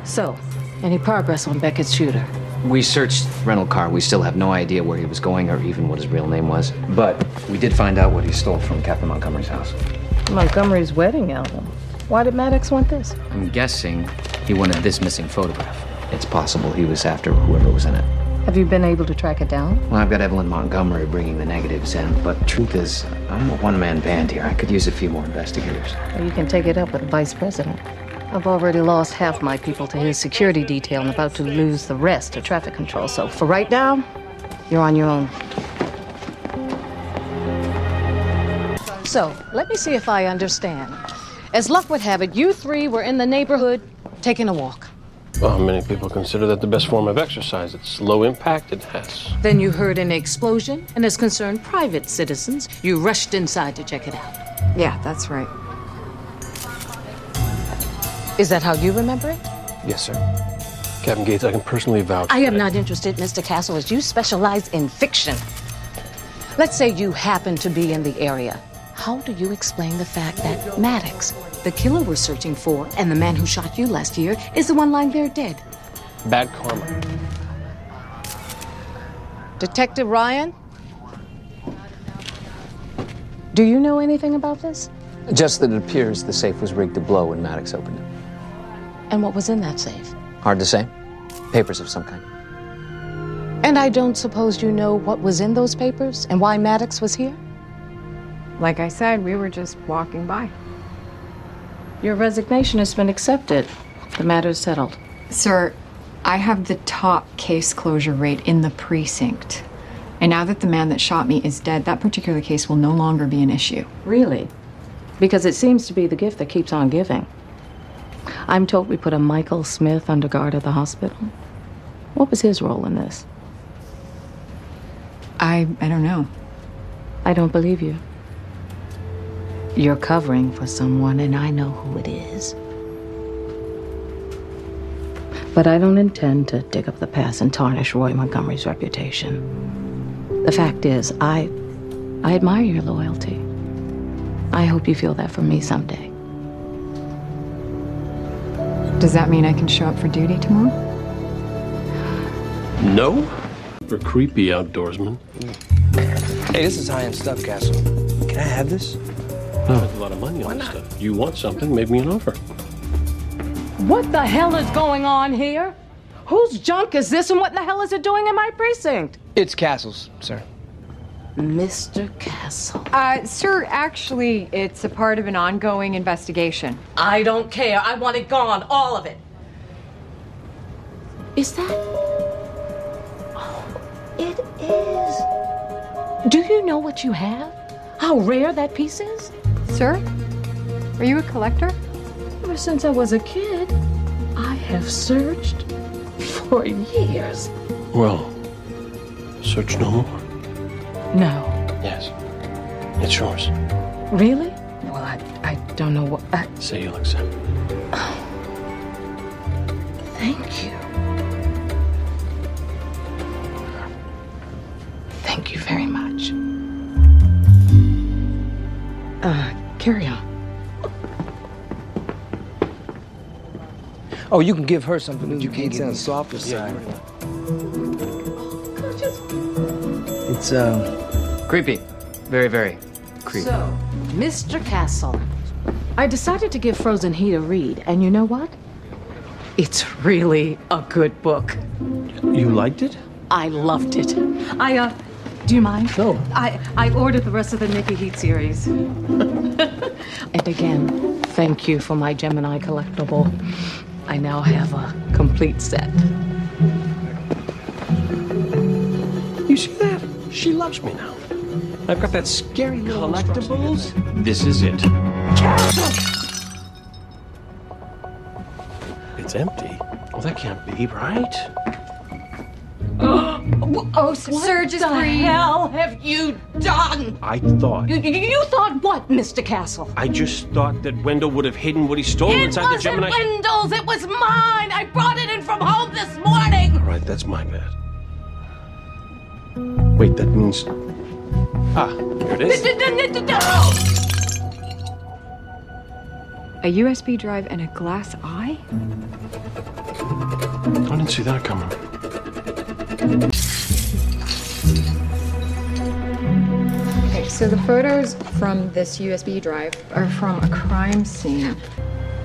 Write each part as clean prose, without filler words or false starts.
So, any progress on Beckett's shooter? We searched the rental car. We still have no idea where he was going or even what his real name was. But we did find out what he stole from Captain Montgomery's house. Montgomery's wedding album. Why did Maddox want this? I'm guessing he wanted this missing photograph. It's possible he was after whoever was in it. Have you been able to track it down? Well, I've got Evelyn Montgomery bringing the negatives in, but truth is, I'm a one-man band here. I could use a few more investigators. Well, you can take it up with the vice president. I've already lost half my people to his security detail and about to lose the rest to traffic control. So for right now, you're on your own. So, let me see if I understand. As luck would have it, you three were in the neighborhood taking a walk. Well, many people consider that the best form of exercise. It's low impact, it has. Then you heard an explosion, and as concerned private citizens, you rushed inside to check it out. Yeah, that's right. Is that how you remember it? Yes, sir. Captain Gates, I can personally vouch. I am not interested, Mr. Castle, as you specialize in fiction. Let's say you happen to be in the area. How do you explain the fact that Maddox, the killer we're searching for, and the man who shot you last year, is the one lying there dead? Bad karma. Detective Ryan? Do you know anything about this? Just that it appears the safe was rigged to blow when Maddox opened it. And what was in that safe? Hard to say. Papers of some kind. And I don't suppose you know what was in those papers and why Maddox was here? Like I said, we were just walking by. Your resignation has been accepted. The matter is settled. Sir, I have the top case closure rate in the precinct. And now that the man that shot me is dead, that particular case will no longer be an issue. Really? Because it seems to be the gift that keeps on giving. I'm told we put a Michael Smith under guard at the hospital. What was his role in this? I don't know. I don't believe you. You're covering for someone, and I know who it is. But I don't intend to dig up the past and tarnish Roy Montgomery's reputation. The fact is, I admire your loyalty. I hope you feel that for me someday. Does that mean I can show up for duty tomorrow? No? For creepy outdoorsmen. Hey, this is high-end stuff, Castle. Can I have this? Oh. There's a lot of money on this stuff. You want something, make me an offer. What the hell is going on here? Whose junk is this, and what in the hell is it doing in my precinct? It's Castle's, sir. Mr. Castle. Sir, actually, it's a part of an ongoing investigation. I don't care. I want it gone, all of it. Is that... Oh, it is. Do you know what you have? How rare that piece is? Sir, are you a collector? Ever since I was a kid, I have searched for years. Well, search no more. No. Yes. It's yours. Really? Well, I don't know what... Say you'll accept. Oh. Thank you. Thank you very much. Carry on. Oh, you can give her something, but you can't get on the softer side. It's, Creepy. Very, very creepy. So, Mr. Castle, I decided to give Frozen Heat a read, and you know what? It's really a good book. You liked it? I loved it. Do you mind? No. I ordered the rest of the Nikki Heat series. And again, thank you for my Gemini collectible. I now have a complete set. You see that? She loves me now. I've got that scary little collectibles. This is it. Castle! It's empty. Well, that can't be, right? Oh, sir, just breathe. What the hell have you done? I thought. You thought what, Mr. Castle? I just thought that Wendell would have hidden what he stole inside the Gemini. It wasn't Wendell's, it was mine. I brought it in from home this morning. All right, that's my bad. Wait, that means... Ah, here it is. A USB drive and a glass eye? I didn't see that coming. Okay, so the photos from this USB drive are from a crime scene.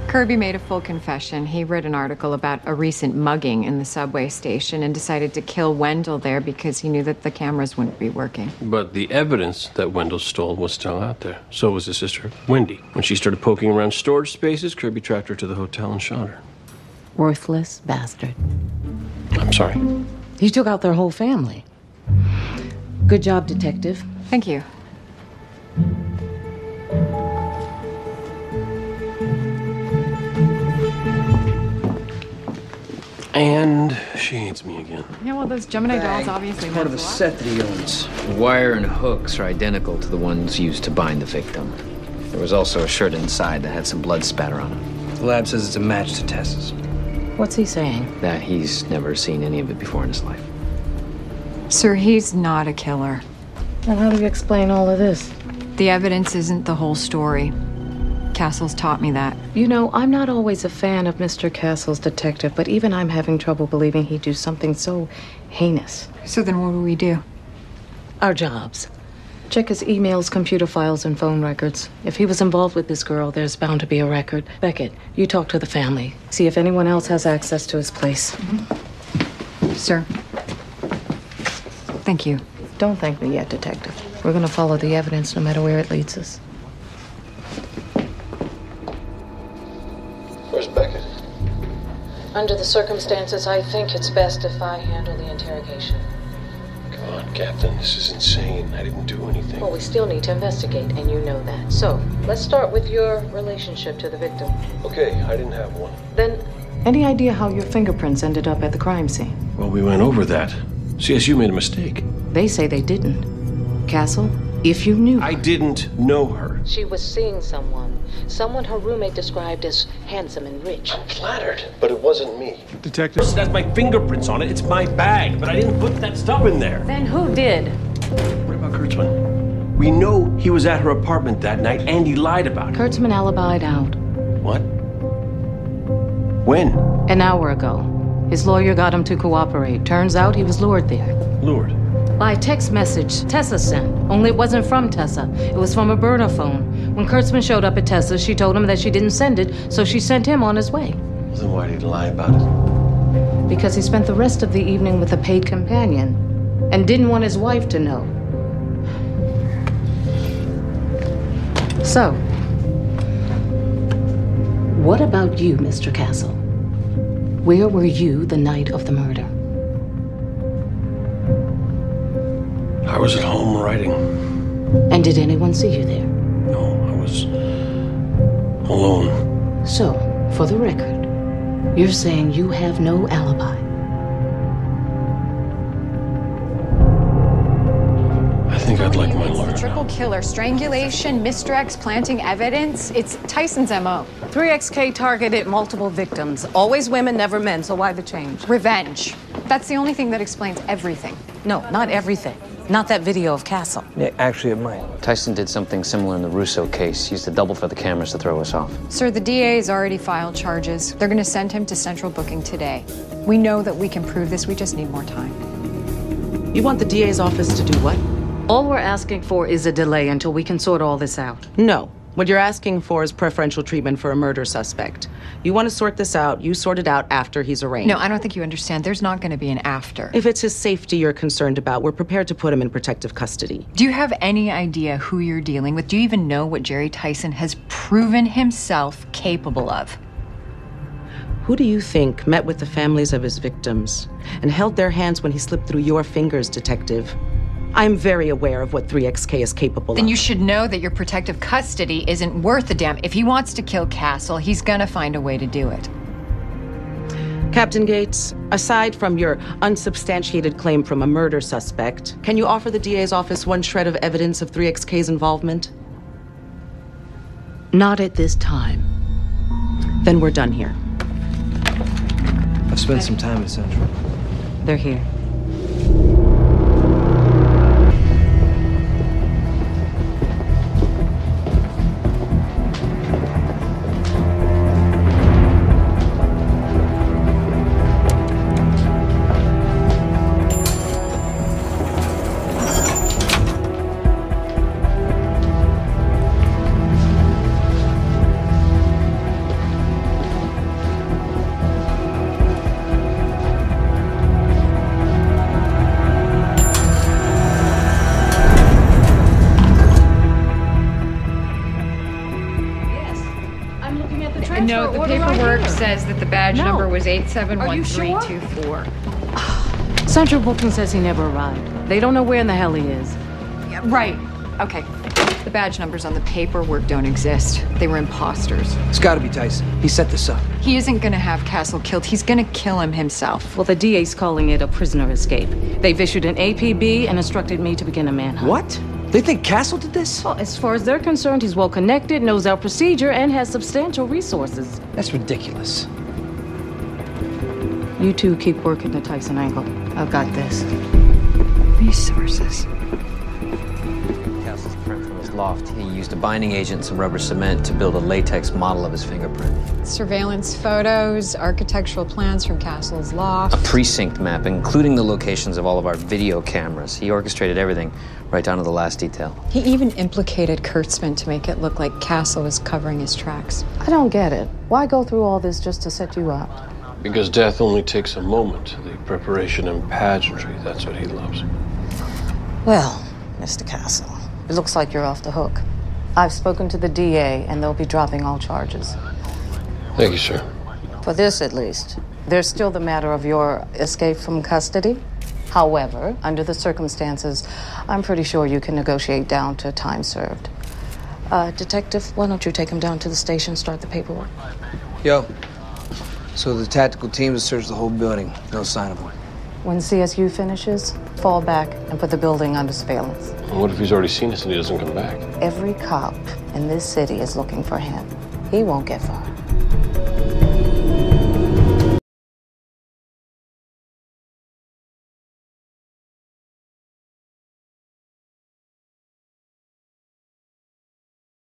Kirby made a full confession. He read an article about a recent mugging in the subway station and decided to kill Wendell there because he knew that the cameras wouldn't be working. But the evidence that Wendell stole was still out there. So was his sister, Wendy. When she started poking around storage spaces, Kirby tracked her to the hotel and shot her. Worthless bastard. I'm sorry. He took out their whole family. Good job, detective. Thank you. And she hates me again. Yeah, well, those Gemini dolls obviously Part of meant the a lot. set that he owns. The wire and hooks are identical to the ones used to bind the victim. There was also a shirt inside that had some blood spatter on it. The lab says it's a match to Tessa's. What's he saying? That he's never seen any of it before in his life. Sir, he's not a killer. And how do you explain all of this? The evidence isn't the whole story. Castle's taught me that. You know, I'm not always a fan of Mr. Castle's detective, but even I'm having trouble believing he'd do something so heinous. So then what do we do? Our jobs. Check his emails, computer files, and phone records. If he was involved with this girl, there's bound to be a record. Beckett, you talk to the family. See if anyone else has access to his place. Sir. Thank you. Don't thank me yet, detective. We're gonna follow the evidence no matter where it leads us. Where's Beckett? Under the circumstances, I think it's best if I handle the interrogation. Come on, Captain. This is insane. I didn't do anything. Well, we still need to investigate, and you know that. So, let's start with your relationship to the victim. Okay, I didn't have one. Then, any idea how your fingerprints ended up at the crime scene? Well, we went over that. CSU made a mistake. They say they didn't. Castle, if you knew... I didn't know her. She was seeing someone her roommate described as handsome and rich. I'm flattered, but it wasn't me. Detective. That's my fingerprints on it. It's my bag, but I didn't put that stuff in there. Then who did? What about Kurtzman? We know he was at her apartment that night, and he lied about it. Kurtzman alibied out. What? When? An hour ago. His lawyer got him to cooperate. Turns out he was lured there. Lured. By text message Tessa sent. Only it wasn't from Tessa. It was from a burner phone. When Kurtzman showed up at Tessa's, she told him that she didn't send it, so she sent him on his way. Well, then why did he lie about it? Because he spent the rest of the evening with a paid companion and didn't want his wife to know. So, what about you, Mr. Castle? Where were you the night of the murder? I was at home writing. And did anyone see you there? No, I was alone. So, for the record, you're saying you have no alibi. I think I'd like my It's lawyer the triple killer, strangulation, misdirects, planting evidence. It's Tyson's MO. 3XK targeted multiple victims. Always women, never men, so why the change? Revenge. That's the only thing that explains everything. No, not everything. Not that video of Castle. Yeah, actually, it might. Tyson did something similar in the Russo case. Used a double for the cameras to throw us off. Sir, the DA has already filed charges. They're going to send him to central booking today. We know that we can prove this. We just need more time. You want the DA's office to do what? All we're asking for is a delay until we can sort all this out. No. What you're asking for is preferential treatment for a murder suspect. You want to sort this out, you sort it out after he's arraigned. No, I don't think you understand. There's not going to be an after. If it's his safety you're concerned about, we're prepared to put him in protective custody. Do you have any idea who you're dealing with? Do you even know what Jerry Tyson has proven himself capable of? Who do you think met with the families of his victims and held their hands when he slipped through your fingers, Detective? I'm very aware of what 3XK is capable of. Then you should know that your protective custody isn't worth a damn. If he wants to kill Castle, he's gonna find a way to do it. Captain Gates, aside from your unsubstantiated claim from a murder suspect, can you offer the DA's office one shred of evidence of 3XK's involvement? Not at this time. Then we're done here. I've spent some time at Central. They're here. The paperwork says that the badge number was 871324. Central Booking says he never arrived. They don't know where in the hell he is. Yeah, right. Okay. The badge numbers on the paperwork don't exist. They were imposters. It's gotta be Tyson. He set this up. He isn't gonna have Castle killed. He's gonna kill him himself. Well, the DA's calling it a prisoner escape. They've issued an APB and instructed me to begin a manhunt. What? They think Castle did this? Well, as far as they're concerned, he's well connected, knows our procedure, and has substantial resources. That's ridiculous. You two keep working the Tyson angle. I've got this. Resources. Castle's print from his loft. He used a binding agent and some rubber cement to build a latex model of his fingerprint. Surveillance photos, architectural plans from Castle's loft. A precinct map, including the locations of all of our video cameras. He orchestrated everything, right down to the last detail. He even implicated Kurtzman to make it look like Castle was covering his tracks. I don't get it. Why go through all this just to set you up? Because death only takes a moment. The preparation and pageantry, that's what he loves. Well, Mr. Castle, it looks like you're off the hook. I've spoken to the DA, and they'll be dropping all charges. Thank you, sir. For this, at least. There's still the matter of your escape from custody. However, under the circumstances, I'm pretty sure you can negotiate down to time served. Detective, why don't you take him down to the station, start the paperwork? Yo. So the tactical team has searched the whole building. No sign of him. When CSU finishes, fall back and put the building under surveillance. And what if he's already seen us and he doesn't come back? Every cop in this city is looking for him. He won't get far.